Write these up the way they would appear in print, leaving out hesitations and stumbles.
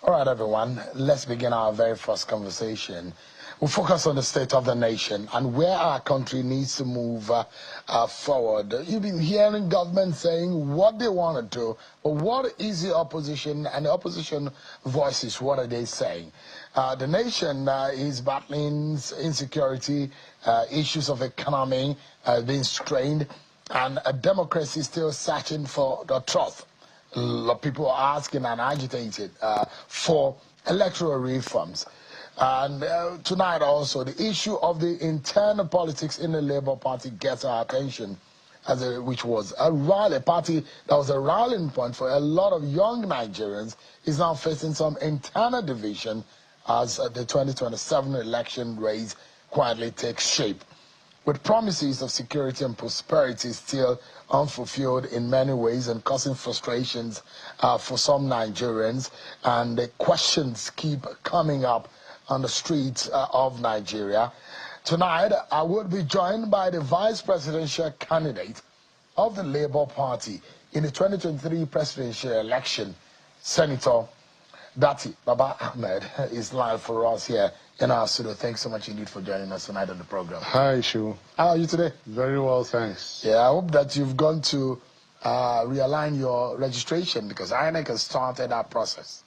All right, everyone, let's begin our very first conversation. We'll focus on the state of the nation and where our country needs to move forward. You've been hearing government saying what they want to do, but what is the opposition and the opposition voices? What are they saying? The nation is battling insecurity, issues of economy being strained, and a democracy still searching for the truth. A lot of people are asking and agitated for electoral reforms. And tonight also, the issue of the internal politics in the Labour Party gets our attention, which was a rally, party that was a rallying point for a lot of young Nigerians, is now facing some internal division as the 2027 election race quietly takes shape. With promises of security and prosperity still unfulfilled in many ways and causing frustrations for some Nigerians, and the questions keep coming up on the streets of Nigeria. Tonight, I would be joined by the vice presidential candidate of the Labour Party in the 2023 presidential election, Senator Datti. Baba-Ahmed is live for us here in our studio. Thanks so much indeed for joining us tonight on the program. Hi, Shu. How are you today? Very well, thanks. Yeah, I hope that you've gone to realign your registration, because INEC has started that process.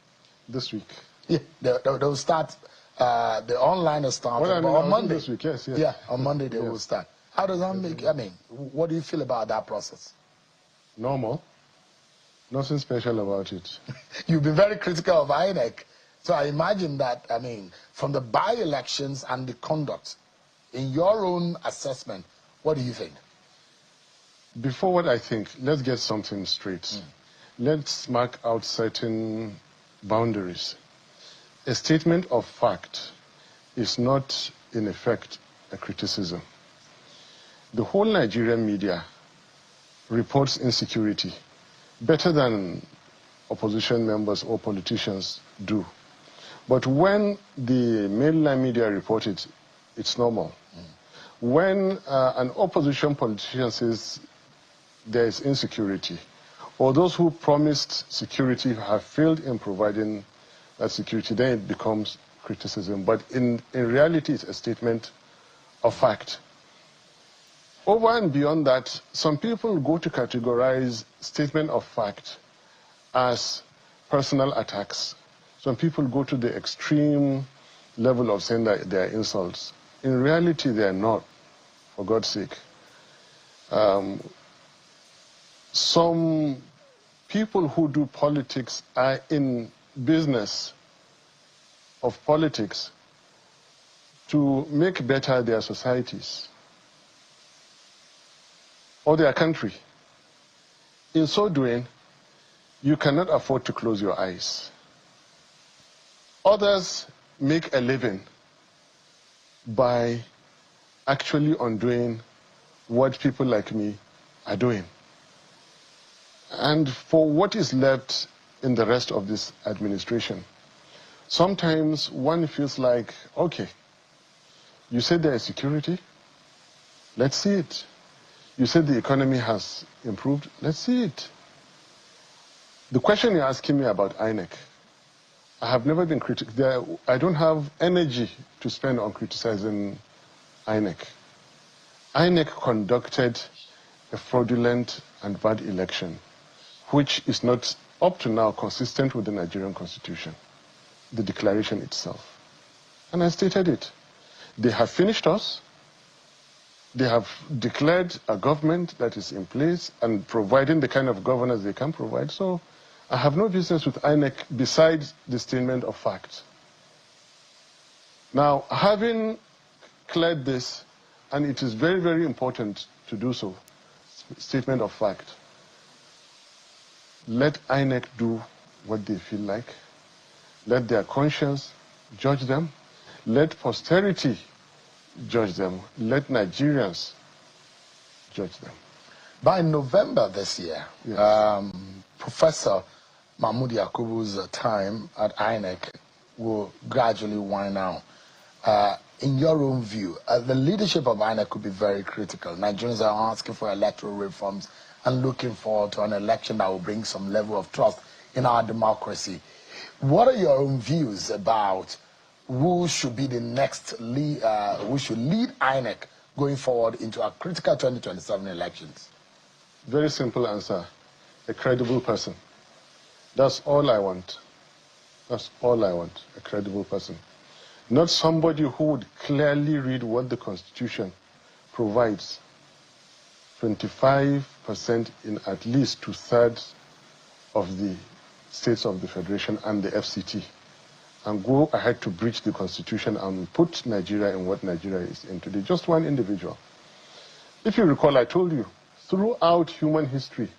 This week? Yeah, they'll start. The online has started on Monday. This week, yes. Yeah, on Monday they will start. How does that make, I mean, what do you feel about that process? Normal. Nothing special about it. You've been very critical of INEC. So I imagine that, I mean, from the by-elections and the conduct, in your own assessment, what do you think? Before what I think, let's get something straight. Let's mark out certain boundaries. A statement of fact is not, in effect, a criticism. The whole Nigerian media reports insecurity better than opposition members or politicians do. But when the mainline media report it, it's normal. When an opposition politician says there is insecurity, or those who promised security have failed in providing that security, then it becomes criticism. But in reality, it's a statement of fact. Over and beyond that, some people go to categorize statement of fact as personal attacks. Some people go to the extreme level of saying that they are insults. In reality, they are not, for God's sake. Some people who do politics are in business of politics to make better their societies or their country. In so doing, you cannot afford to close your eyes. Others make a living by actually undoing what people like me are doing. And for what is left in the rest of this administration, sometimes one feels like, okay, you said there is security, let's see it. You said the economy has improved, let's see it. The question you're asking me about INEC, I have never been critical. I don't have energy to spend on criticizing INEC. INEC conducted a fraudulent and bad election, which is not, up to now, consistent with the Nigerian Constitution, the declaration itself. And I stated it. They have finished us. They have declared a government that is in place and providing the kind of governance they can provide. So I have no business with INEC besides the statement of fact. Now, having cleared this, and it is very, very important to do so, statement of fact, let INEC do what they feel like. Let their conscience judge them. Let posterity judge them. Let Nigerians judge them. By November this year, yes, Professor Mahmoud Yakubu's time at INEC will gradually wind down. In your own view, the leadership of INEC could be very critical. Nigerians are asking for electoral reforms and looking forward to an election that will bring some level of trust in our democracy. What are your own views about who should be the next lead, who should lead INEC going forward into our critical 2027 elections? Very simple answer. A credible person. That's all I want. That's all I want. A credible person. Not somebody who would clearly read what the Constitution provides. 25% in at least 2/3 of the states of the Federation and the FCT, and go ahead to breach the Constitution and put Nigeria in what Nigeria is in today. Just one individual. If you recall, I told you, throughout human history,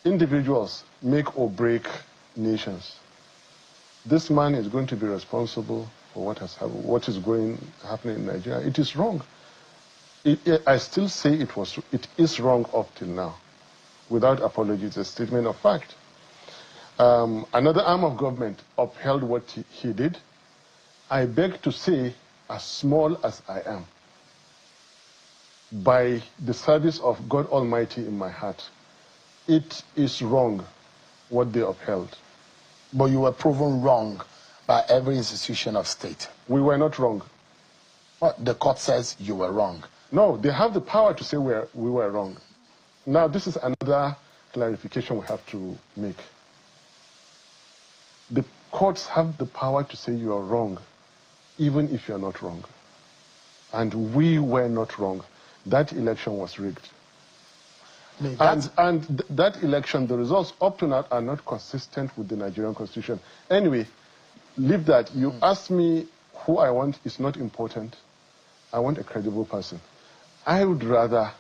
individuals make or break nations. This man is going to be responsible for what has happened, what is happening in Nigeria. It is wrong. I still say it is wrong up till now. Without apology, it's a statement of fact. Another arm of government upheld what he did. I beg to say, as small as I am, by the service of God Almighty in my heart, it is wrong what they upheld. But you were proven wrong by every institution of state. We were not wrong. Well, the court says you were wrong. No, they have the power to say we were wrong. Now, this is another clarification we have to make. The courts have the power to say you are wrong, even if you are not wrong. And we were not wrong. That election was rigged. And that election, the results up to now are not consistent with the Nigerian Constitution. Anyway, leave that. You asked me who I want is not important. I want a credible person. I would rather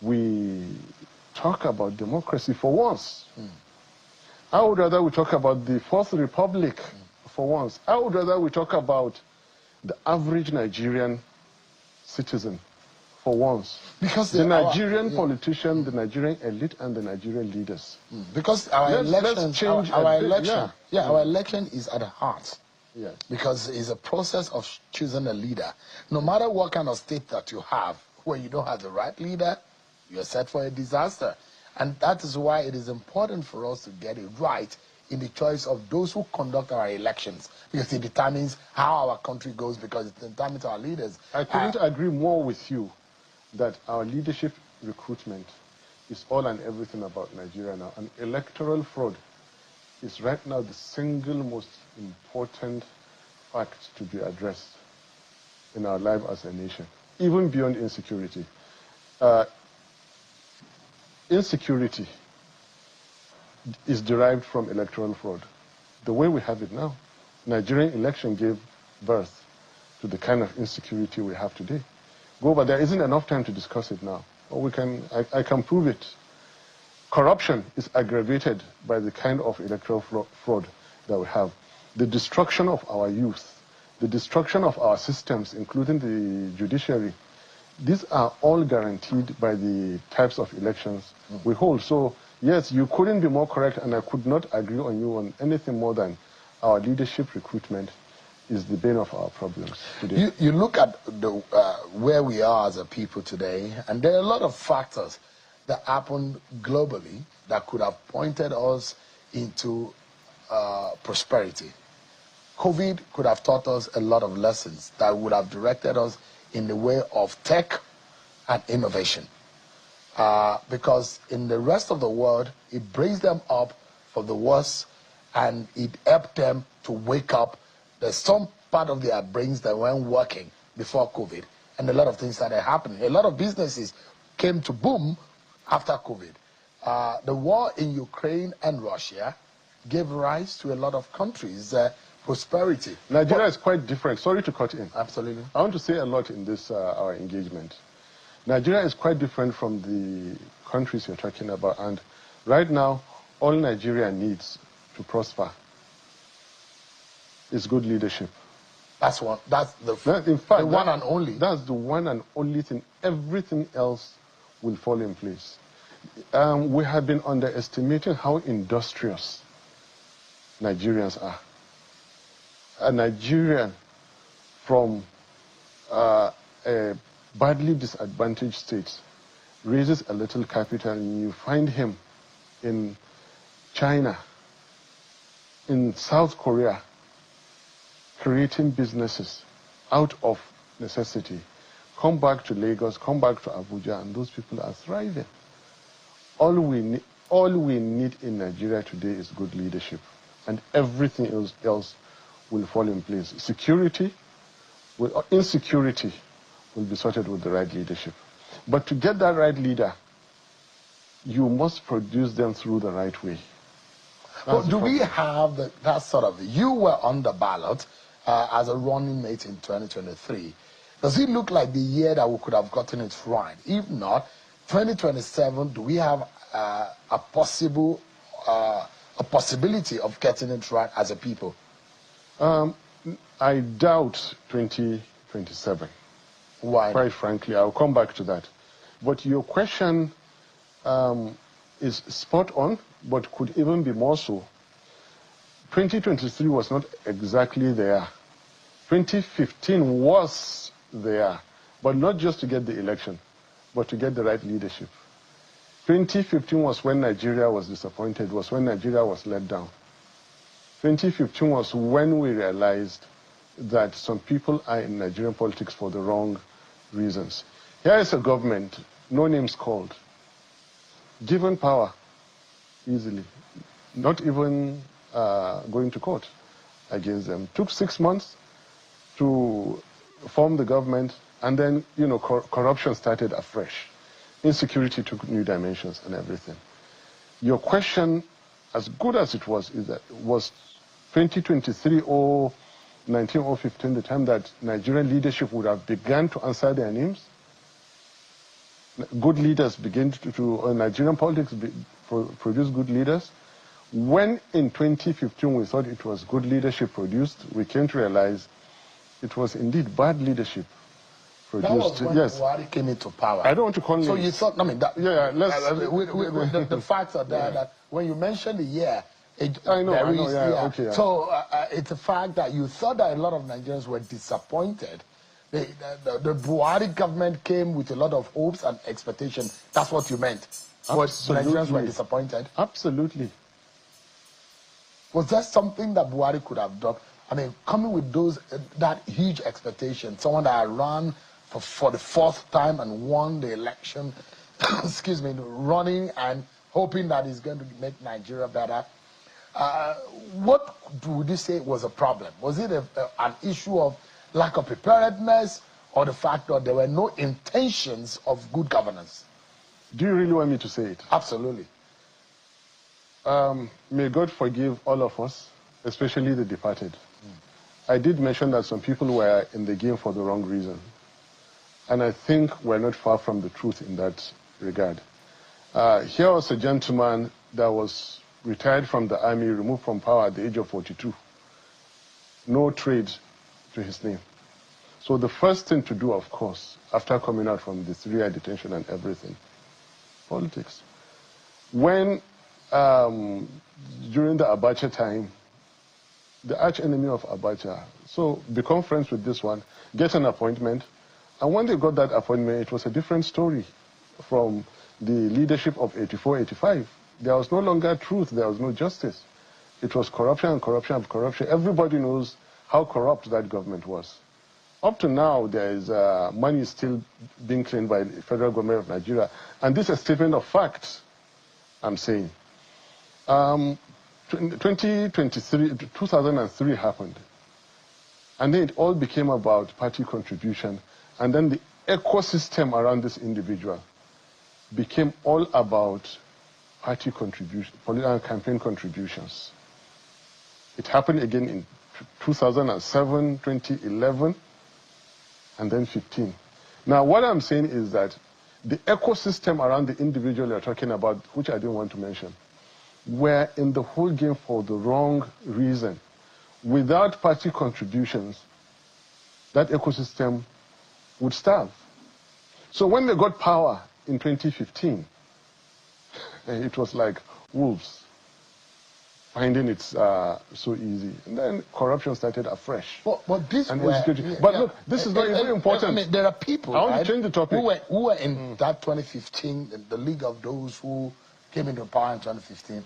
we talk about democracy for once. I would rather we talk about the Fourth Republic for once. I would rather we talk about the average Nigerian citizen for once. Because the Nigerian politician, the Nigerian elite, and the Nigerian leaders. Because our election is at the heart. Yes. Because it's a process of choosing a leader. No matter what kind of state that you have, where you don't have the right leader, you're set for a disaster. And that is why it is important for us to get it right in the choice of those who conduct our elections, because it determines how our country goes, because it determines our leaders. I couldn't agree more with you that our leadership recruitment is all and everything about Nigeria now. And electoral fraud is right now the single most important fact to be addressed in our life as a nation, even beyond insecurity. Insecurity is derived from electoral fraud. The way we have it now, Nigerian election gave birth to the kind of insecurity we have today. But there isn't enough time to discuss it now. But I can prove it. Corruption is aggravated by the kind of electoral fraud that we have. The destruction of our youth, the destruction of our systems, including the judiciary, these are all guaranteed by the types of elections we hold. So, yes, you couldn't be more correct, and I could not agree on you on anything more than our leadership recruitment is the bane of our problems today. You look at where we are as a people today, and there are a lot of factors that happened globally that could have pointed us into prosperity. COVID could have taught us a lot of lessons that would have directed us in the way of tech and innovation. Because in the rest of the world, it braced them up for the worst, and it helped them to wake up. There's some part of their brains that weren't working before COVID, and a lot of things started happening. A lot of businesses came to boom after COVID. The war in Ukraine and Russia gave rise to a lot of countries' prosperity. Nigeria is quite different. Sorry to cut in. Absolutely. I want to say a lot in this, our engagement. Nigeria is quite different from the countries you're talking about, and right now, all Nigeria needs to prosper is good leadership. That's one. That's in fact, the one and only. That's the one and only thing. Everything else will fall in place. We have been underestimating how industrious Nigerians are. A Nigerian from a badly disadvantaged state raises a little capital, and you find him in China in South Korea creating businesses out of necessity, come back to Lagos, come back to Abuja, and those people are thriving. All we need in Nigeria today is good leadership, and everything else will fall in place. Insecurity will be sorted with the right leadership. But to get that right leader, you must produce them through the right way. Well, do we have that sort of... You were on the ballot as a running mate in 2023. Does it look like the year that we could have gotten it right? If not, 2027, do we have a possibility of getting it right as a people? I doubt 2027. Why? Quite frankly, I'll come back to that. But your question is spot on, but could even be more so. 2023 was not exactly there. 2015 was there, but not just to get the election, but to get the right leadership. 2015 was when Nigeria was disappointed, was when Nigeria was let down. 2015 was when we realized that some people are in Nigerian politics for the wrong reasons. Here is a government, no names called, given power easily, not even going to court against them. Took 6 months to form the government, and then, corruption started afresh. Insecurity took new dimensions and everything. Your question, as good as it was, is that was 2023 or 19 or 15 the time that Nigerian leadership would have begun to answer their names? Good leaders begin to Nigerian politics produce good leaders. When in 2015 we thought it was good leadership produced, we came to realize it was indeed bad leadership produced. That was when Buhari came into power. I don't want to call names. So you thought, the facts are there that when you mentioned the year, I know, okay. So it's a fact that you thought that a lot of Nigerians were disappointed. The Buhari government came with a lot of hopes and expectation. That's what you meant. Absolutely. Nigerians were disappointed. Absolutely. Was that something that Buhari could have done? I mean, coming with that huge expectation, someone that had run for the 4th time and won the election, excuse me, running and hoping that he's going to make Nigeria better. What would you say was a problem? Was it an issue of lack of preparedness, or the fact that there were no intentions of good governance? Do you really want me to say it? Absolutely. May God forgive all of us, especially the departed. I did mention that some people were in the game for the wrong reason. And I think we're not far from the truth in that regard. Here was a gentleman that was retired from the army, removed from power at the age of 42. No trade to his name. So the first thing to do, of course, after coming out from the 3-year detention and everything, politics. When, during the Abacha time, the arch enemy of Abacha, so become friends with this one, get an appointment, and when they got that appointment, it was a different story from the leadership of 84, 85. There was no longer truth, there was no justice. It was corruption and corruption and corruption. Everybody knows how corrupt that government was. Up to now, there is money still being claimed by the federal government of Nigeria. And this is a statement of fact, I'm saying. 2003 happened. And then it all became about party contribution. And then the ecosystem around this individual became all about party contribution, political campaign contributions. It happened again in 2007, 2011, and then 15. Now, what I'm saying is that the ecosystem around the individual you're talking about, which I didn't want to mention, were in the whole game for the wrong reason. Without party contributions, that ecosystem would starve. So when they got power in 2015, it was like wolves finding it so easy. And then corruption started afresh. But this look, this is very, very important. I mean, there are people, I want to change the topic. Who were in that 2015, the league of those who came into power in 2015.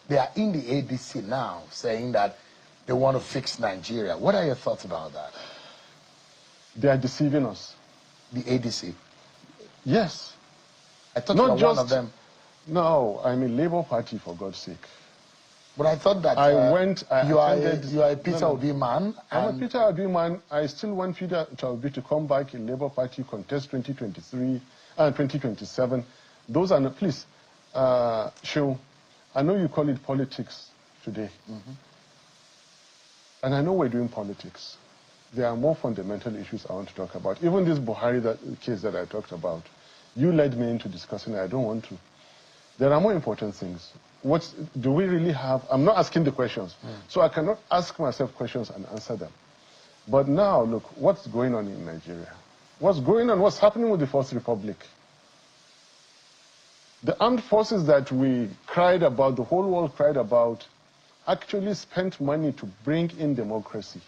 They are in the ADC now saying that they want to fix Nigeria. What are your thoughts about that? They are deceiving us. The ADC? Yes. I thought you were one of them. No, I'm a Labour Party, for God's sake. But I thought that you are a Peter Obi man. I'm a Peter Obi man. I still want Peter Obi to come back in Labour Party, contest 2023 and 2027. Those are not, please, Shil, I know you call it politics today. And I know we're doing politics. There are more fundamental issues I want to talk about. Even this Buhari case that I talked about, you led me into discussing it. I don't want to. There are more important things. What do we really have? I'm not asking the questions. So I cannot ask myself questions and answer them. But now, look, what's going on in Nigeria? What's going on? What's happening with the Fourth Republic? The armed forces that we cried about, the whole world cried about, actually spent money to bring in democracy,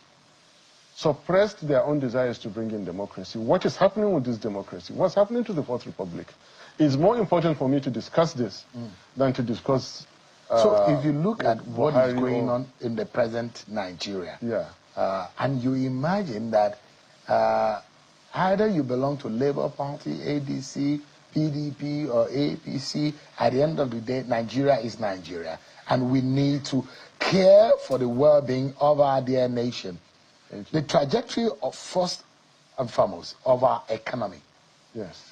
suppressed their own desires to bring in democracy. What is happening with this democracy? What's happening to the Fourth Republic? It's more important for me to discuss this than to discuss... so if you look at what is going on in the present Nigeria, and you imagine that either you belong to Labour Party, ADC, PDP, or APC, at the end of the day, Nigeria is Nigeria. And we need to care for the well-being of our dear nation. The trajectory of, first and foremost, of our economy. Yes.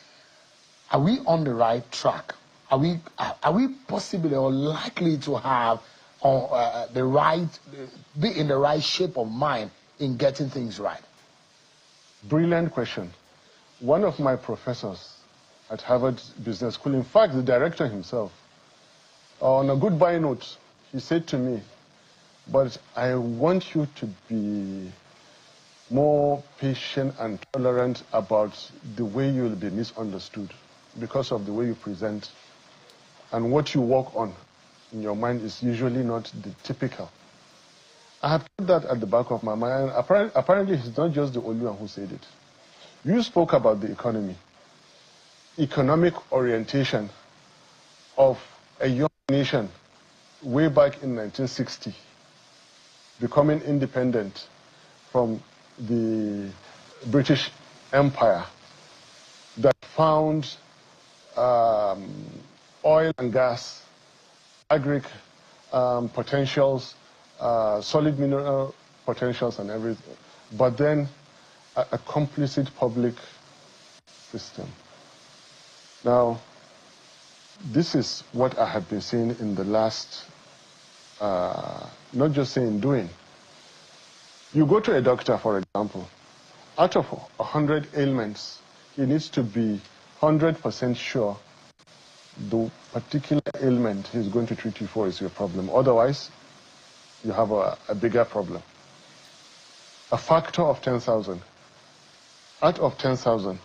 Are we on the right track? Are we possibly or likely to have be in the right shape of mind in getting things right? Brilliant question. One of my professors at Harvard Business School, in fact, the director himself, on a goodbye note, he said to me, but I want you to be more patient and tolerant about the way you will be misunderstood because of the way you present. And what you work on in your mind is usually not the typical. I have put that at the back of my mind. Apparently, it's not just the only one who said it. You spoke about the economy. Economic orientation of a young nation way back in 1960, becoming independent from the British Empire that found oil and gas, agric potentials, solid mineral potentials and everything, but then a complicit public system. Now, this is what I have been seeing in the last, not just saying doing. You go to a doctor, for example, out of 100 ailments, he needs to be 100% sure the particular ailment he's going to treat you for is your problem. Otherwise, you have a bigger problem. A factor of 10,000. Out of 10,000,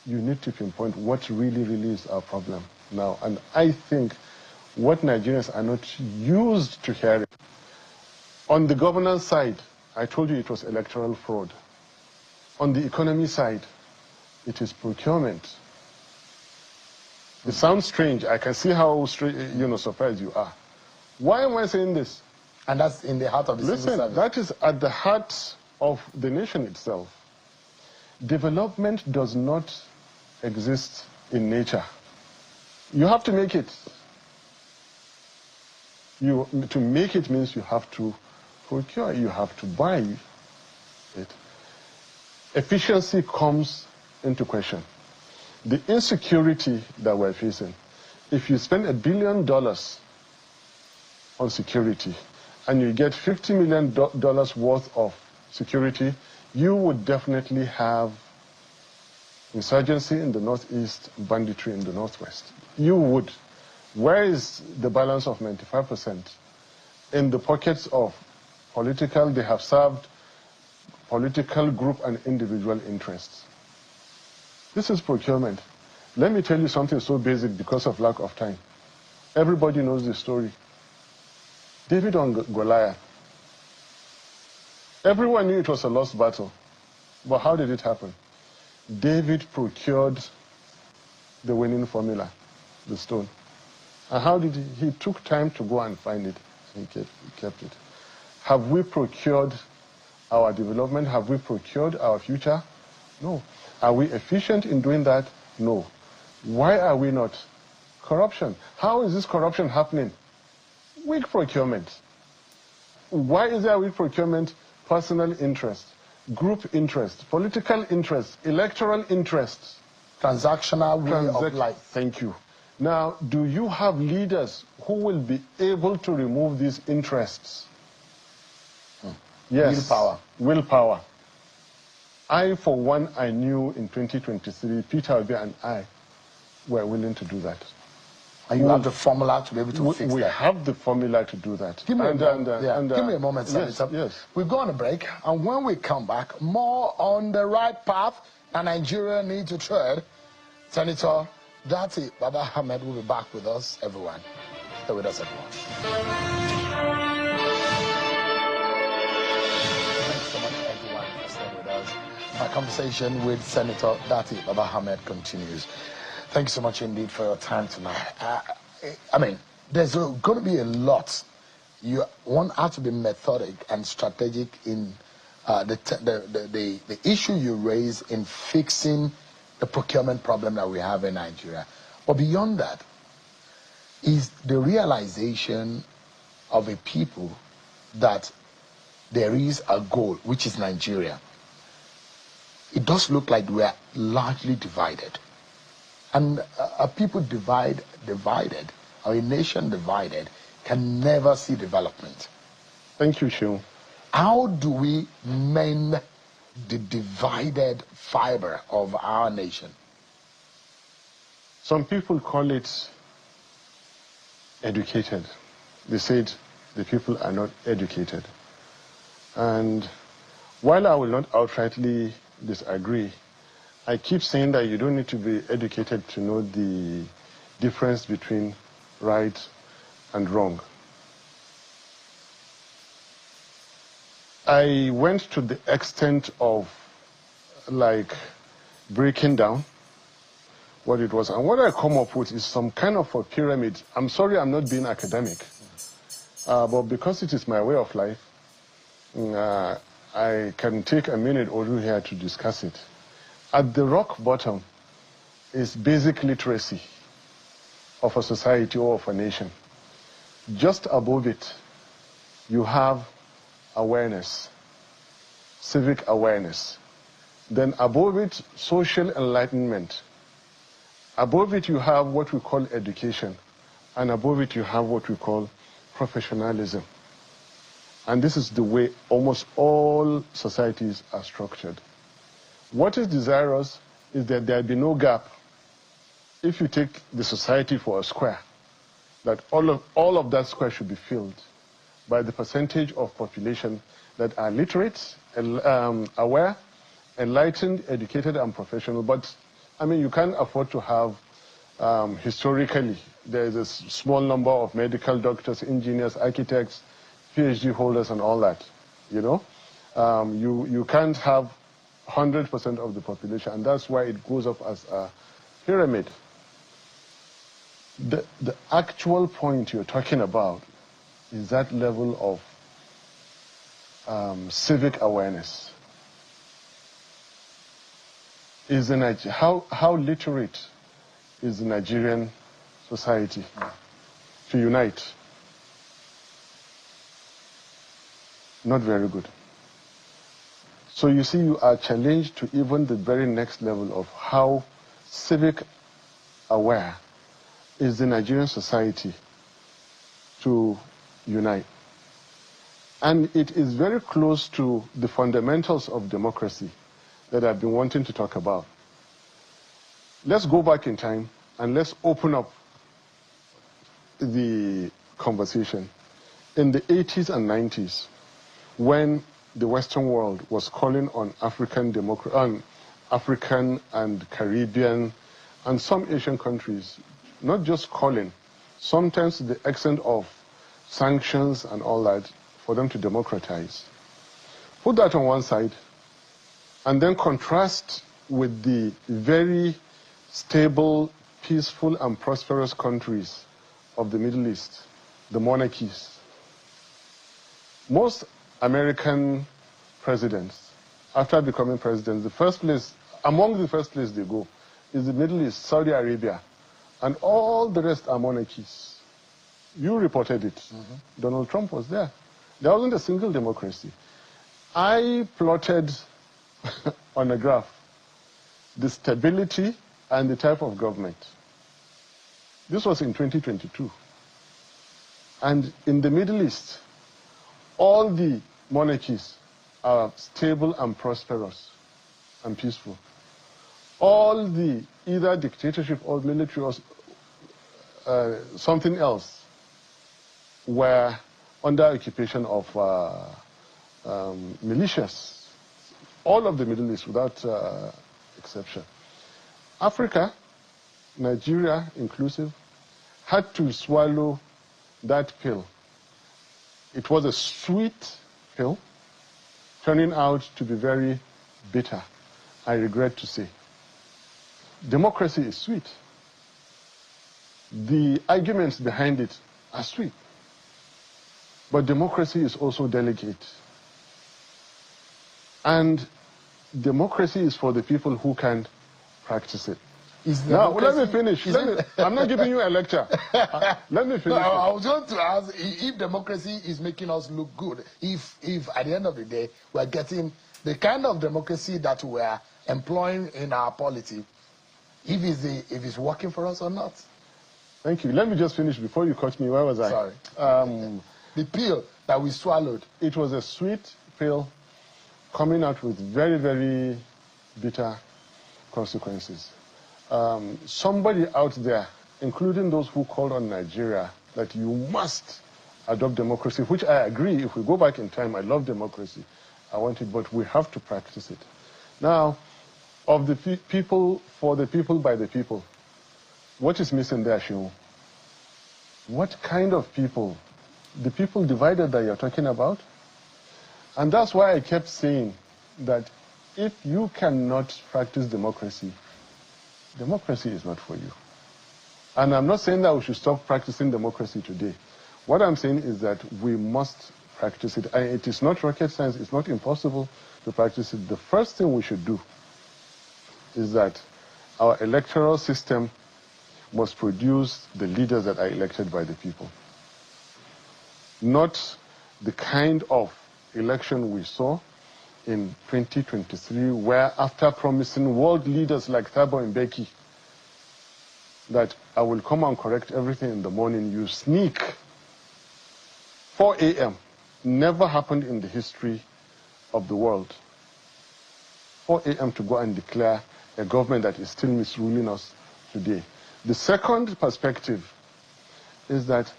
you need to pinpoint what really is our problem now. And I think what Nigerians are not used to hearing. On the governance side, I told you it was electoral fraud. On the economy side, it is procurement. It sounds strange. I can see how surprised you are. Why am I saying this? And that's in the heart of the civil service. That is at the heart of the nation itself. Development does not exist in nature. You have to make it. To make it means you have to procure, you have to buy it. Efficiency comes into question. The insecurity that we're facing, if you spend $1 billion on security and you get $50 million worth of security, you would definitely have insurgency in the northeast, banditry in the northwest. You would. Where is the balance of 95%? In the pockets of political, they have served political group and individual interests. This is procurement. Let me tell you something so basic because of lack of time. Everybody knows this story. David on Goliath. Everyone knew it was a lost battle. But how did it happen? David procured the winning formula, the stone. And how did he took time to go and find it. He kept it. Have we procured our development? Have we procured our future? No. Are we efficient in doing that? No. Why are we not? Corruption. How is this corruption happening? Weak procurement. Why is there weak procurement? Personal interest, group interest, political interest, electoral interest. Transactional way of life. Thank you. Now, do you have leaders who will be able to remove these interests? Yes. Willpower. Willpower. I, for one, I knew in 2023, Peter Obi and I were willing to do that. And you have the formula to be able to fix that? We have the formula to do that. Give me a moment, Senator. Yes. We'll go on a break, and when we come back, more on the right path that Nigeria needs to tread. Senator Datti Baba-Ahmed will be back with us, everyone. Stay with us, everyone. Thanks so much, everyone, for staying with us. My conversation with Senator Datti Baba-Ahmed continues. Thank you so much indeed for your time tonight. I mean, there's going to be a lot. One has to be methodic and strategic in the issue you raise in fixing the procurement problem that we have in Nigeria. But beyond that is the realization of a people that there is a goal, which is Nigeria. It does look like we are largely divided. And a people divided, or a nation divided, can never see development. Thank you, Shil. How do we mend the divided fiber of our nation? Some people call it educated. They said the people are not educated. And while I will not outrightly disagree, I keep saying that you don't need to be educated to know the difference between right and wrong. I went to the extent of breaking down what it was. And what I come up with is some kind of a pyramid. I'm sorry I'm not being academic, but because it is my way of life, I can take a minute or two here to discuss it. At the rock bottom is basic literacy of a society or of a nation. Just above it, you have awareness, civic awareness. Then above it, social enlightenment. Above it, you have what we call education. And above it, you have what we call professionalism. And this is the way almost all societies are structured. What is desirous is that there be no gap. If you take the society for a square, that all of that square should be filled by the percentage of population that are literate, aware, enlightened, educated, and professional. But, I mean, you can't afford to have, historically, there's a small number of medical doctors, engineers, architects, PhD holders, and all that, you know? You can't have 100% of the population, and that's why it goes up as a pyramid. The actual point you're talking about is that level of civic awareness. How literate is the Nigerian society to unite? Not very good. So you see, you are challenged to even the very next level of how civic aware is the Nigerian society to unite. And it is very close to the fundamentals of democracy that I've been wanting to talk about. Let's go back in time and let's open up the conversation. In the 80s and 90s, when the Western world was calling on African and Caribbean and some Asian countries, not just calling, sometimes to the extent of sanctions and all that, for them to democratize. Put that on one side, and then contrast with the very stable, peaceful, and prosperous countries of the Middle East, the monarchies. Most American presidents, after becoming presidents, the first place, among the first place they go is the Middle East, Saudi Arabia, and all the rest are monarchies. You reported it. Donald Trump was there. There wasn't a single democracy. I plotted on a graph the stability and the type of government. This was in 2022. And in the Middle East, all the monarchies are stable and prosperous and peaceful. All the either dictatorship or military or something else were under occupation of militias. All of the Middle East without exception. Africa, Nigeria inclusive, had to swallow that pill. It was a sweet pill, turning out to be very bitter, I regret to say. Democracy is sweet. The arguments behind it are sweet. But democracy is also delicate. And democracy is for the people who can practice it. Now, let me finish. I'm not giving you a lecture. Let me finish. No, I was going to ask if democracy is making us look good, if at the end of the day we're getting the kind of democracy that we're employing in our polity, if it's working for us or not. Thank you. Let me just finish before you cut me. Where was I? Sorry. The pill that we swallowed. It was a sweet pill coming out with very, very bitter consequences. Somebody out there, including those who called on Nigeria, that you must adopt democracy, which I agree. If we go back in time, I love democracy. I want it, but we have to practice it. Now, of the people, for the people, by the people, what is missing there, Shiu? What kind of people? The people divided that you're talking about? And that's why I kept saying that if you cannot practice democracy, democracy is not for you. And I'm not saying that we should stop practicing democracy today. What I'm saying is that we must practice it. And it is not rocket science. It's not impossible to practice it. The first thing we should do is that our electoral system must produce the leaders that are elected by the people. Not the kind of election we saw in 2023, where after promising world leaders like Thabo Mbeki that I will come and correct everything in the morning, you sneak 4 a.m. Never happened in the history of the world. 4 a.m. to go and declare a government that is still misruling us today. The second perspective is that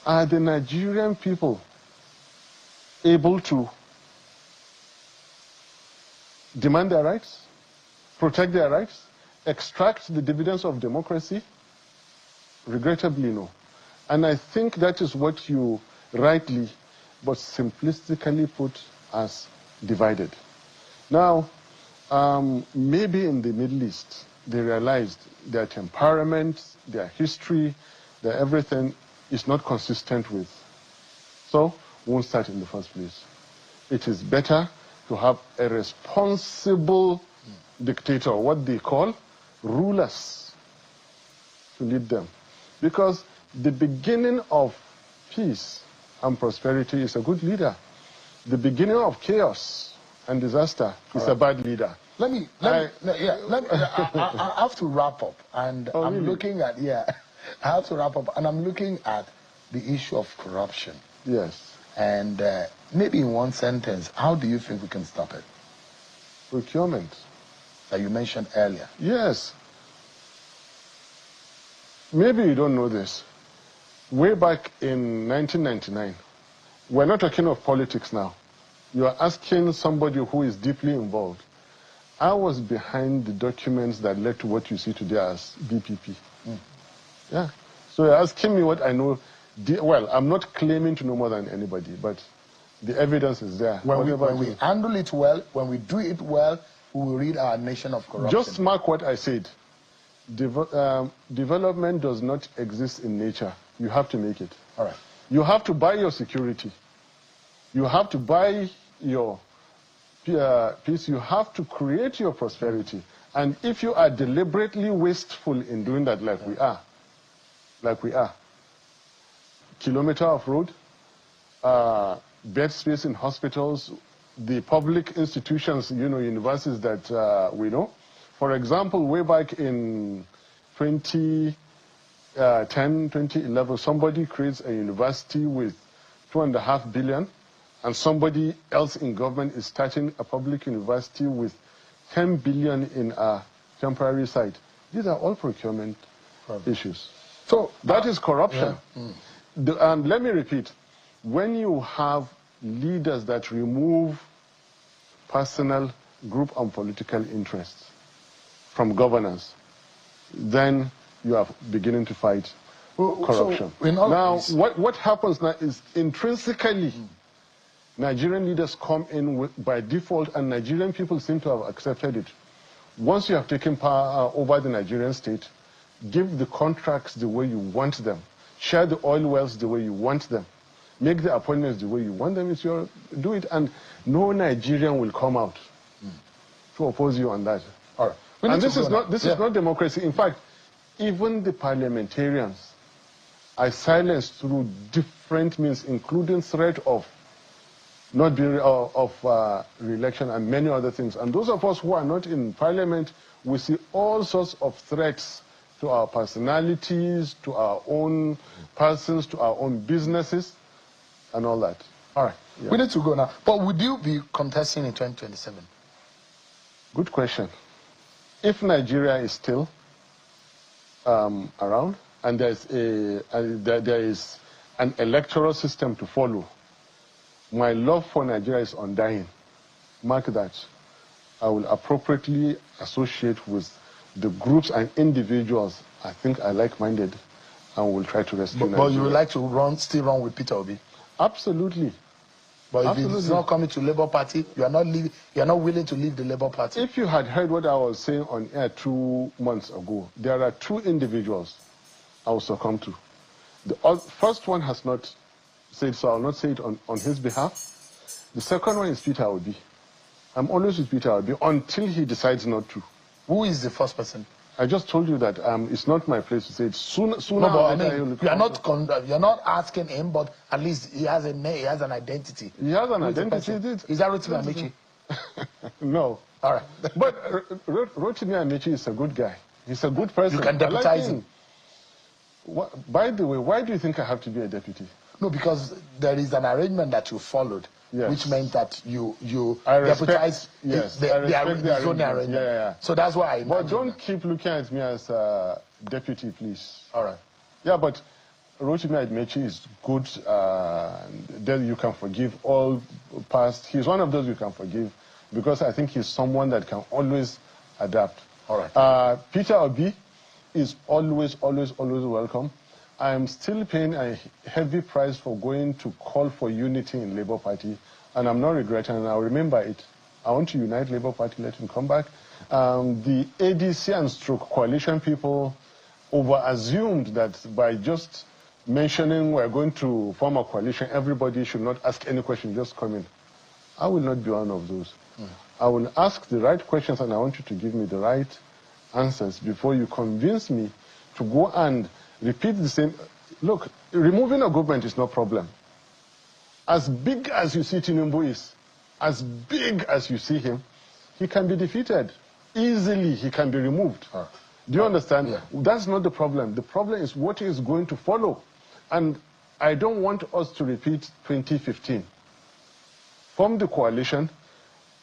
are the Nigerian people able to demand their rights, protect their rights, extract the dividends of democracy? Regrettably, no. And I think that is what you rightly but simplistically put as divided. Now, maybe in the Middle East, they realized their temperament, their history, their everything is not consistent with. So, won't start in the first place. It is better to have a responsible dictator, what they call rulers, to lead them. Because the beginning of peace and prosperity is a good leader. The beginning of chaos and disaster is a bad leader. I have to wrap up, and I'm looking at, I have to wrap up, and I'm looking at the issue of corruption. Yes. And maybe in one sentence, how do you think we can stop it? Procurement. That you mentioned earlier. Yes. Maybe you don't know this. Way back in 1999, we're not talking of politics now. You are asking somebody who is deeply involved. I was behind the documents that led to what you see today as BPP. Yeah. So you're asking me what I know. Well, I'm not claiming to know more than anybody, but the evidence is there. When we handle it well, when we do it well, we will rid our nation of corruption. Just mark what I said. Development does not exist in nature. you have to make it. All right. You have to buy your security. You have to buy your peace. You have to create your prosperity. And if you are deliberately wasteful in doing that, like we are, kilometer of road, bed space in hospitals, the public institutions, universities that we know. For example, way back in 2010, 2011, somebody creates a university with 2.5 billion, and somebody else in government is starting a public university with 10 billion in a temporary site. These are all procurement issues. So that is corruption. Yeah. And let me repeat, when you have leaders that remove personal, group, and political interests from governance, then you are beginning to fight corruption. So now, what happens now is intrinsically, Nigerian leaders come in by default, and Nigerian people seem to have accepted it. Once you have taken power over the Nigerian state, give the contracts the way you want them, share the oil wells the way you want them, make the appointments the way you want them, do it, and no Nigerian will come out to oppose you on that. All right. And this is not democracy. In fact, even the parliamentarians are silenced through different means, including threat of not being re-election and many other things. And those of us who are not in parliament, we see all sorts of threats to our personalities, to our own persons, to our own businesses, and all that. All right. Yeah. We need to go now. But would you be contesting in 2027? Good question. If Nigeria is still around, and there is an electoral system to follow, my love for Nigeria is undying. Mark that. I will appropriately associate with the groups and individuals I think are like-minded, and will try to rescue Nigeria. But you would like to still run with Peter Obi? Absolutely. But if it's not coming to Labour Party, you are not willing to leave the Labour Party? If you had heard what I was saying on air 2 months ago, there are 2 individuals I will succumb to. The first one has not said so, I will not say it on his behalf. The second one is Peter Obi. I'm always with Peter Obi until he decides not to. Who is the first person? I just told you that it's not my place to say it. Sooner no, but I mean, you're not asking him, but at least he has a name, he has an identity. He has an identity. Is that Rotimi Amaechi? No. All right. But Rotimi Amaechi is a good guy. He's a good person. You can deputize him. By the way, why do you think I have to be a deputy? No, because there is an arrangement that you followed, which meant that you deputize the zoning arrangement. Yeah. So that's why I But don't keep looking at me as a deputy, please. All right. Yeah, but Rotimi Amaechi is good. Then you can forgive all past. He's one of those you can forgive because I think he's someone that can always adapt. All right. Peter Obi is always welcome. I am still paying a heavy price for going to call for unity in Labour Party, and I'm not regretting, and I'll remember it. I want to unite Labour Party, let him come back. The ADC and stroke coalition people over-assumed that by just mentioning we're going to form a coalition, everybody should not ask any question, just come in. I will not be one of those. I will ask the right questions, and I want you to give me the right answers before you convince me to go and repeat the same. Look, removing a government is no problem. As big as you see Tinubu is, as big as you see him, he can be defeated. Easily, he can be removed. Do you understand? Yeah. That's not the problem. The problem is what is going to follow. And I don't want us to repeat 2015. Form the coalition,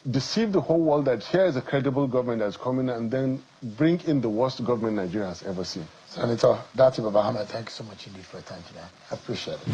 deceive the whole world that here is a credible government that's coming, and then bring in the worst government Nigeria has ever seen. Senator Datti Baba-Ahmed, thank you so much indeed for your time today. I appreciate it.